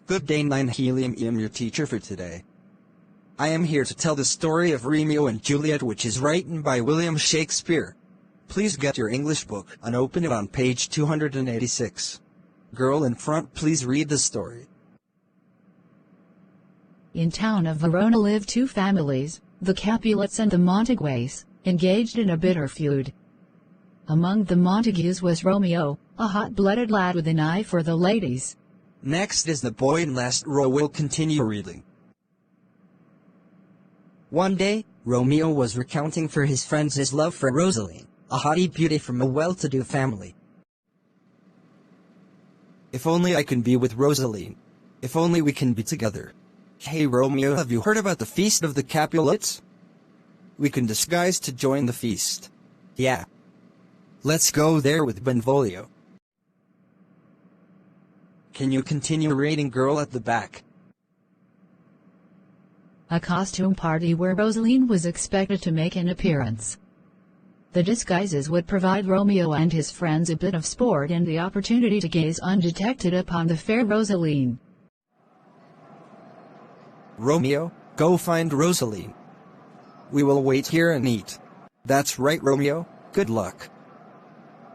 Good day, 9 Helium. I am your teacher for today. I am here to tell the story of Romeo and Juliet, which is written by William Shakespeare. Please get your English book and open it on page 286. Girl in front, please read the story. In town of Verona lived two families, the Capulets and the Montagues, engaged in a bitter feud. Among the Montagues was Romeo, a hot-blooded lad with an eye for the ladies. Next is the boy in last row. Will continue reading. One day, Romeo was recounting for his friends his love for Rosaline, a haughty beauty from a well-to-do family. If only I can be with Rosaline. If only we can be together. Hey Romeo, have you heard about the feast of the Capulets? We can disguise to join the feast. Yeah. Let's go there with Benvolio. Can you continue reading, girl at the back? A costume party where Rosaline was expected to make an appearance. The disguises would provide Romeo and his friends a bit of sport and the opportunity to gaze undetected upon the fair Rosaline. Romeo, go find Rosaline. We will wait here and eat. That's right, Romeo. Good luck.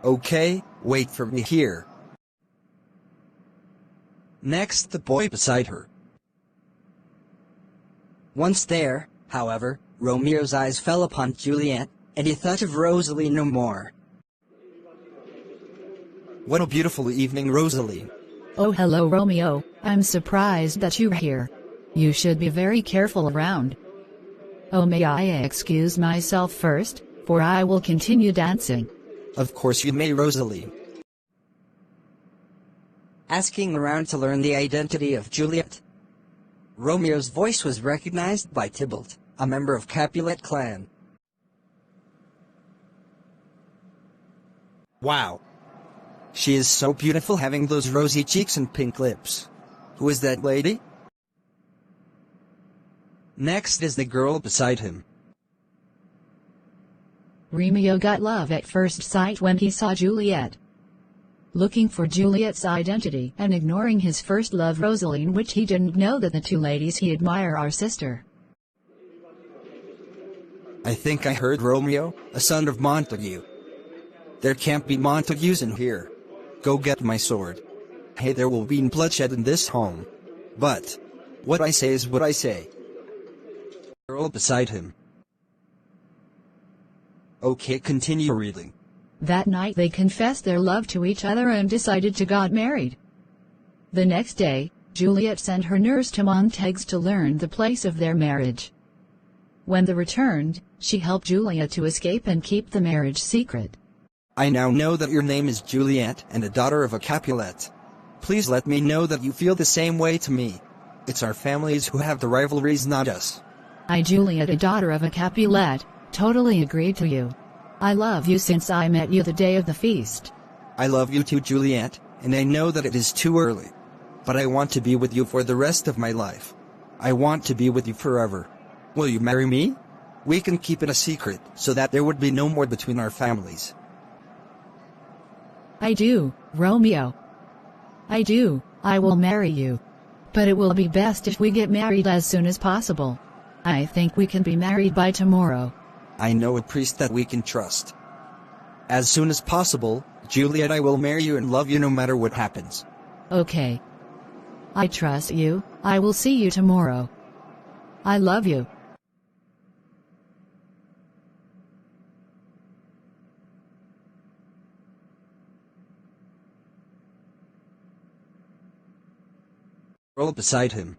Okay, wait for me here. Next, the boy beside her. Once there, however, Romeo's eyes fell upon Juliet, and he thought of Rosaline no more. What a beautiful evening, Rosaline. Oh, hello, Romeo. I'm surprised that you're here. You should be very careful around. Oh, may I excuse myself first, for I will continue dancing. Of course you may, Rosaline. Asking around to learn the identity of Juliet, Romeo's voice was recognized by Tybalt, a member of Capulet clan. Wow. She is so beautiful, having those rosy cheeks and pink lips. Who is that lady? Next is the girl beside him. Romeo got love at first sight when he saw Juliet. Looking for Juliet's identity and ignoring his first love Rosaline, which he didn't know that the two ladies he admire are sister. I think I heard Romeo, a son of Montague. There can't be Montagues in here. Go get my sword. Hey, there will be bloodshed in this home. But what I say is what I say. Girl beside him. Okay, continue reading. That night they confessed their love to each other and decided to get married. The next day, Juliet sent her nurse to Montagues to learn the place of their marriage. When they returned, she helped Juliet to escape and keep the marriage secret. I now know that your name is Juliet and a daughter of a Capulet. Please let me know that you feel the same way to me. It's our families who have the rivalries, not us. I, Juliet, a daughter of a Capulet, totally agree to you. I love you since I met you the day of the feast. I love you too, Juliet, and I know that it is too early. But I want to be with you for the rest of my life. I want to be with you forever. Will you marry me? We can keep it a secret so that there would be no more between our families. I do, Romeo. I do, I will marry you. But it will be best if we get married as soon as possible. I think we can be married by tomorrow. I know a priest that we can trust. As soon as possible, Juliet, I will marry you and love you no matter what happens. Okay. I trust you. I will see you tomorrow. I love you. Girl beside him.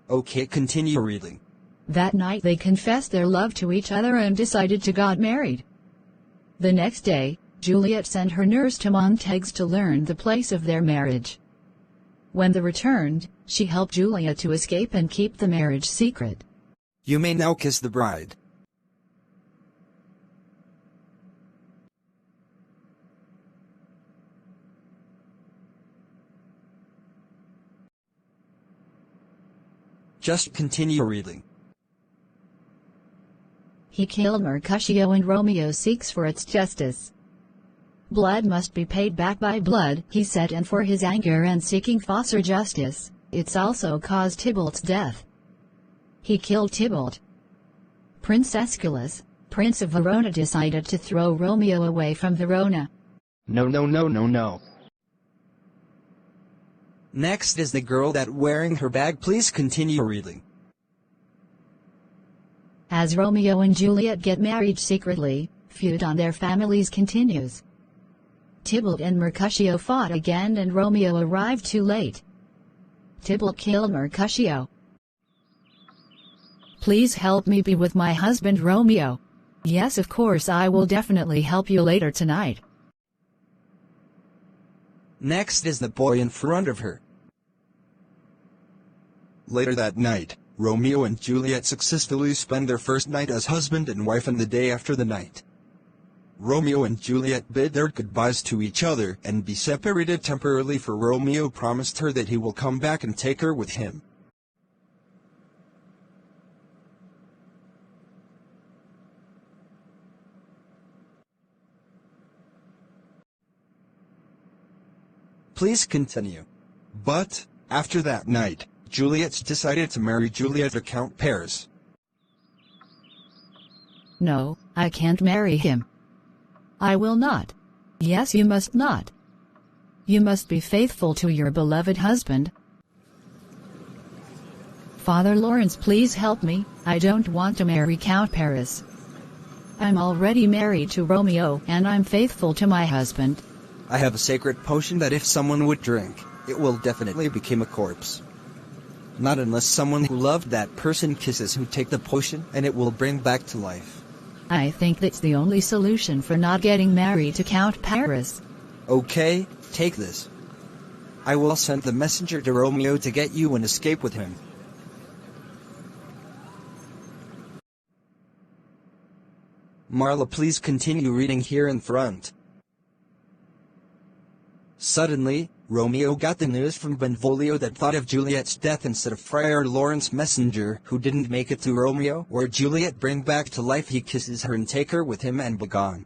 Okay, continue reading. That night they confessed their love to each other and decided to get married. The next day, Juliet sent her nurse to Montagues to learn the place of their marriage. When they returned, she helped Juliet to escape and keep the marriage secret. You may now kiss the bride. Just continue reading. He killed Mercutio and Romeo seeks for its justice. Blood must be paid back by blood, he said, and for his anger and seeking foster justice, it's also caused Tybalt's death. He killed Tybalt. Prince Aeschylus, Prince of Verona, decided to throw Romeo away from Verona. No, no, no, no, no. Next is the girl that wearing her bag. Please continue reading. As Romeo and Juliet get married secretly, feud on their families continues. Tybalt and Mercutio fought again and Romeo arrived too late. Tybalt killed Mercutio. Please help me be with my husband Romeo. Yes, of course, I will definitely help you later tonight. Next is the boy in front of her. Later that night, Romeo and Juliet successfully spend their first night as husband and wife, and the day after the night, Romeo and Juliet bid their goodbyes to each other and be separated temporarily, for Romeo promised her that he will come back and take her with him. Please continue. But, after that night, Juliet decided to marry Juliet to Count Paris. No, I can't marry him. I will not. Yes, you must not. You must be faithful to your beloved husband. Father Lawrence, please help me. I don't want to marry Count Paris. I'm already married to Romeo and I'm faithful to my husband. I have a sacred potion that if someone would drink, it will definitely become a corpse. Not unless someone who loved that person kisses who take the potion, and it will bring back to life. I think that's the only solution for not getting married to Count Paris. Okay, take this. I will send the messenger to Romeo to get you and escape with him. Marlo, please continue reading here in front. Suddenly, Romeo got the news from Benvolio that thought of Juliet's death instead of Friar Lawrence messenger, who didn't make it to Romeo, where Juliet bring back to life. He kisses her and take her with him and be gone.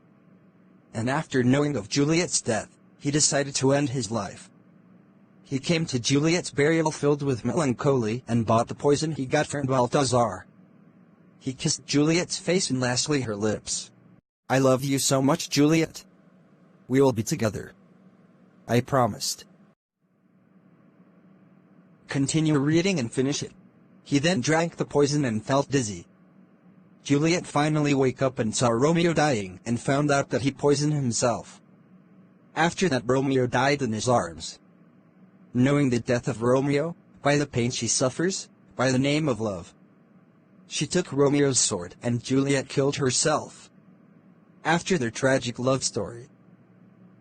And after knowing of Juliet's death, he decided to end his life. He came to Juliet's burial filled with melancholy and bought the poison he got from Balthazar. He kissed Juliet's face and lastly her lips. I love you so much, Juliet. We will be together. I promised. Continue reading and finish it. He then drank the poison and felt dizzy. Juliet finally woke up and saw Romeo dying and found out that he poisoned himself. After that, Romeo died in his arms. Knowing the death of Romeo, by the pain she suffers, by the name of love, she took Romeo's sword and Juliet killed herself. After their tragic love story,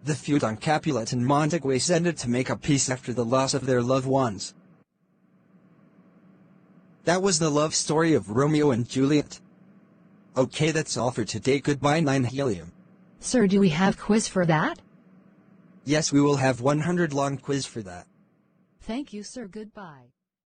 the feud on Capulet and Montague ended to make a peace after the loss of their loved ones. That was the love story of Romeo and Juliet. Okay, that's all for today. Goodbye, 9 Helium. Sir, do we have quiz for that? Yes, we will have 100 long quiz for that. Thank you, sir. Goodbye.